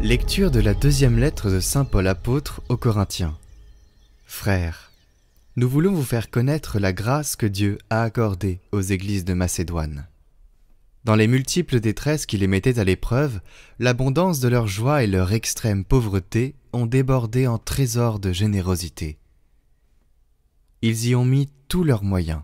Lecture de la deuxième lettre de saint Paul apôtre aux Corinthiens. Frères, nous voulons vous faire connaître la grâce que Dieu a accordée aux églises de Macédoine. Dans les multiples détresses qui les mettaient à l'épreuve, l'abondance de leur joie et leur extrême pauvreté ont débordé en trésors de générosité. Ils y ont mis tous leurs moyens,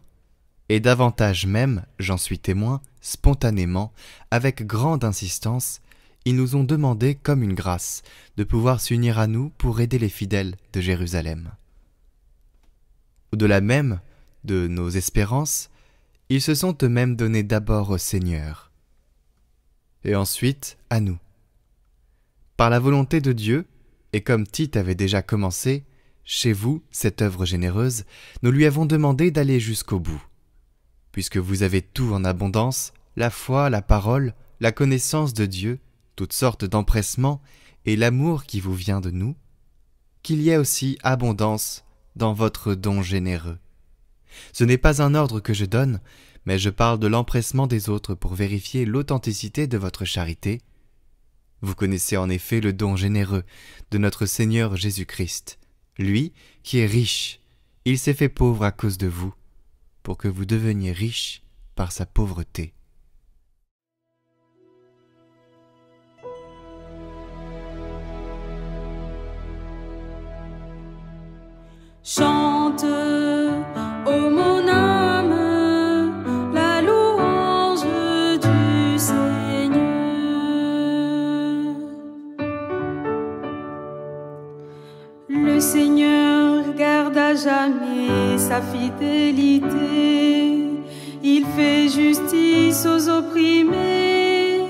et davantage même, j'en suis témoin, spontanément, avec grande insistance, ils nous ont demandé comme une grâce de pouvoir s'unir à nous pour aider les fidèles de Jérusalem. Au-delà même de nos espérances, ils se sont eux-mêmes donnés d'abord au Seigneur, et ensuite à nous. Par la volonté de Dieu, et comme Tite avait déjà commencé, chez vous, cette œuvre généreuse, nous lui avons demandé d'aller jusqu'au bout. Puisque vous avez tout en abondance, la foi, la parole, la connaissance de Dieu, toutes sortes d'empressements et l'amour qui vous vient de nous, qu'il y ait aussi abondance dans votre don généreux. Ce n'est pas un ordre que je donne, mais je parle de l'empressement des autres pour vérifier l'authenticité de votre charité. Vous connaissez en effet le don généreux de notre Seigneur Jésus-Christ. Lui, qui est riche, il s'est fait pauvre à cause de vous, pour que vous deveniez riches par sa pauvreté. Chante, ô mon âme, la louange du Seigneur. Le Seigneur garde à jamais sa fidélité. Il fait justice aux opprimés,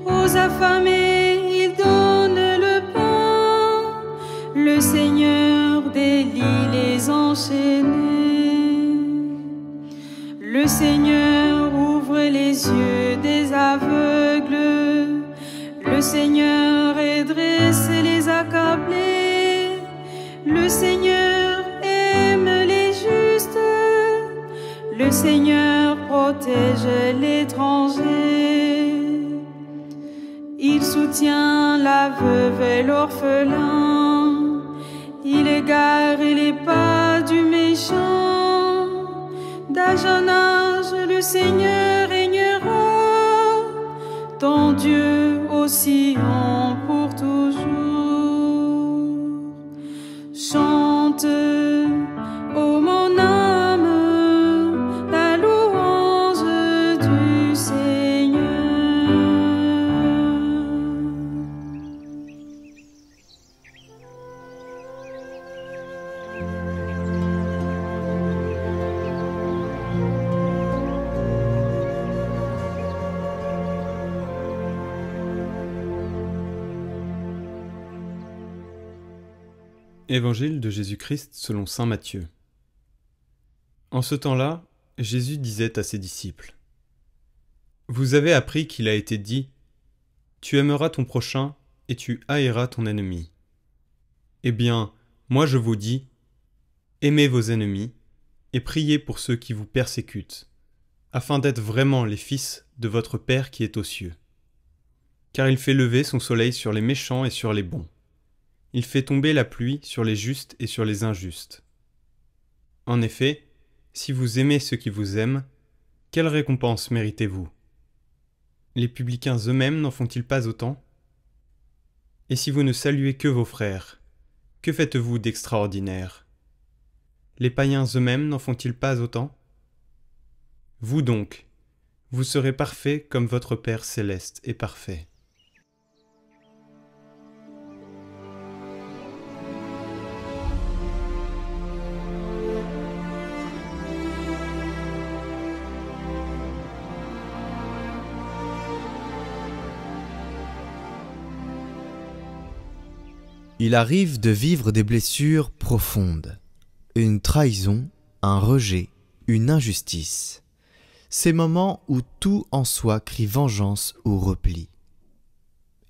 aux affamés, il donne le pain. Le Seigneur délie les enchaînés. Le Seigneur ouvre les yeux des aveugles. Le Seigneur redresse les accablés. Le Seigneur aime les justes. Le Seigneur protège l'étranger. Il soutient la veuve et l'orphelin. Il égare les pas du méchant. D'âge en âge, le Seigneur régnera. Ton Dieu au Sion pour toujours. Chante, ô mon âme, la louange du Seigneur. Évangile de Jésus-Christ selon saint Matthieu. En ce temps-là, Jésus disait à ses disciples : Vous avez appris qu'il a été dit : Tu aimeras ton prochain et tu haïras ton ennemi. Eh bien, moi je vous dis : aimez vos ennemis et priez pour ceux qui vous persécutent, afin d'être vraiment les fils de votre Père qui est aux cieux. Car il fait lever son soleil sur les méchants et sur les bons. Il fait tomber la pluie sur les justes et sur les injustes. En effet, si vous aimez ceux qui vous aiment, quelle récompense méritez-vous ? Les publicains eux-mêmes n'en font-ils pas autant ? Et si vous ne saluez que vos frères, que faites-vous d'extraordinaire ? Les païens eux-mêmes n'en font-ils pas autant ? Vous donc, vous serez parfaits comme votre Père céleste est parfait. Il arrive de vivre des blessures profondes, une trahison, un rejet, une injustice. Ces moments où tout en soi crie vengeance ou repli.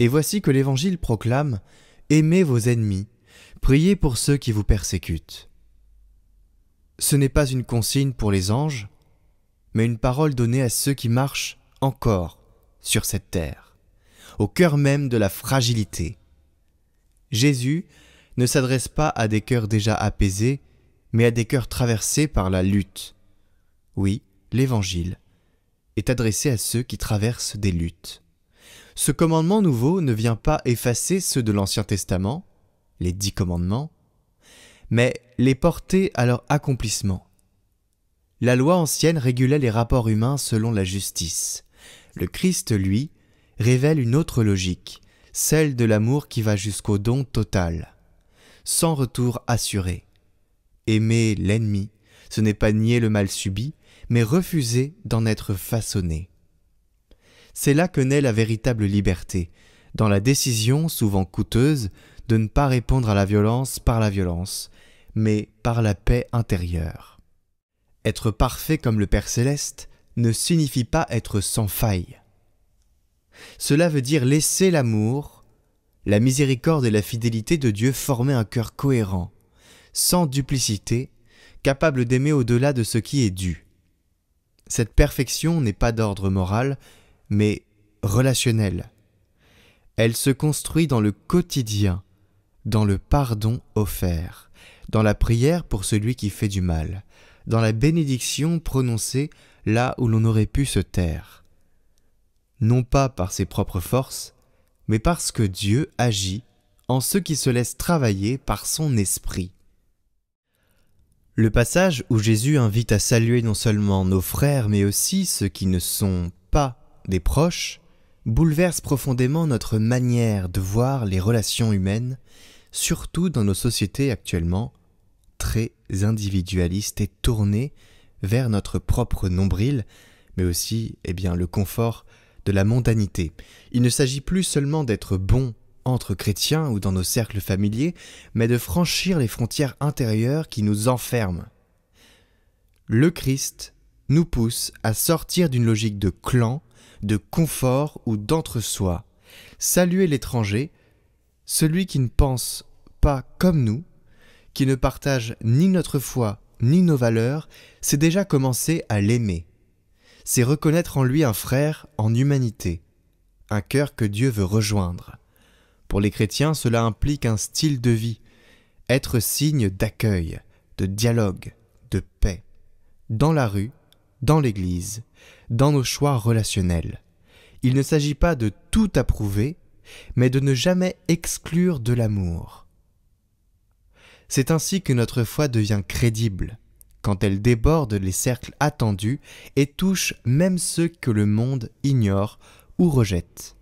Et voici que l'Évangile proclame « Aimez vos ennemis, priez pour ceux qui vous persécutent ». Ce n'est pas une consigne pour les anges, mais une parole donnée à ceux qui marchent encore sur cette terre, au cœur même de la fragilité, Jésus ne s'adresse pas à des cœurs déjà apaisés, mais à des cœurs traversés par la lutte. Oui, l'Évangile est adressé à ceux qui traversent des luttes. Ce commandement nouveau ne vient pas effacer ceux de l'Ancien Testament, les 10 commandements, mais les porter à leur accomplissement. La loi ancienne régulait les rapports humains selon la justice. Le Christ, lui, révèle une autre logique, celle de l'amour qui va jusqu'au don total, sans retour assuré. Aimer l'ennemi, ce n'est pas nier le mal subi, mais refuser d'en être façonné. C'est là que naît la véritable liberté, dans la décision, souvent coûteuse, de ne pas répondre à la violence par la violence, mais par la paix intérieure. Être parfait comme le Père Céleste ne signifie pas être sans faille. Cela veut dire laisser l'amour, la miséricorde et la fidélité de Dieu former un cœur cohérent, sans duplicité, capable d'aimer au-delà de ce qui est dû. Cette perfection n'est pas d'ordre moral, mais relationnelle. Elle se construit dans le quotidien, dans le pardon offert, dans la prière pour celui qui fait du mal, dans la bénédiction prononcée là où l'on aurait pu se taire. Non pas par ses propres forces, mais parce que Dieu agit en ceux qui se laissent travailler par son esprit. Le passage où Jésus invite à saluer non seulement nos frères, mais aussi ceux qui ne sont pas des proches, bouleverse profondément notre manière de voir les relations humaines, surtout dans nos sociétés actuellement très individualistes et tournées vers notre propre nombril, mais aussi le confort de la mondanité. Il ne s'agit plus seulement d'être bon entre chrétiens ou dans nos cercles familiers, mais de franchir les frontières intérieures qui nous enferment. Le Christ nous pousse à sortir d'une logique de clan, de confort ou d'entre-soi. Saluer l'étranger, celui qui ne pense pas comme nous, qui ne partage ni notre foi ni nos valeurs, c'est déjà commencer à l'aimer. C'est reconnaître en lui un frère en humanité, un cœur que Dieu veut rejoindre. Pour les chrétiens, cela implique un style de vie, être signe d'accueil, de dialogue, de paix, dans la rue, dans l'église, dans nos choix relationnels. Il ne s'agit pas de tout approuver, mais de ne jamais exclure de l'amour. C'est ainsi que notre foi devient crédible, quand elle déborde les cercles attendus et touche même ceux que le monde ignore ou rejette.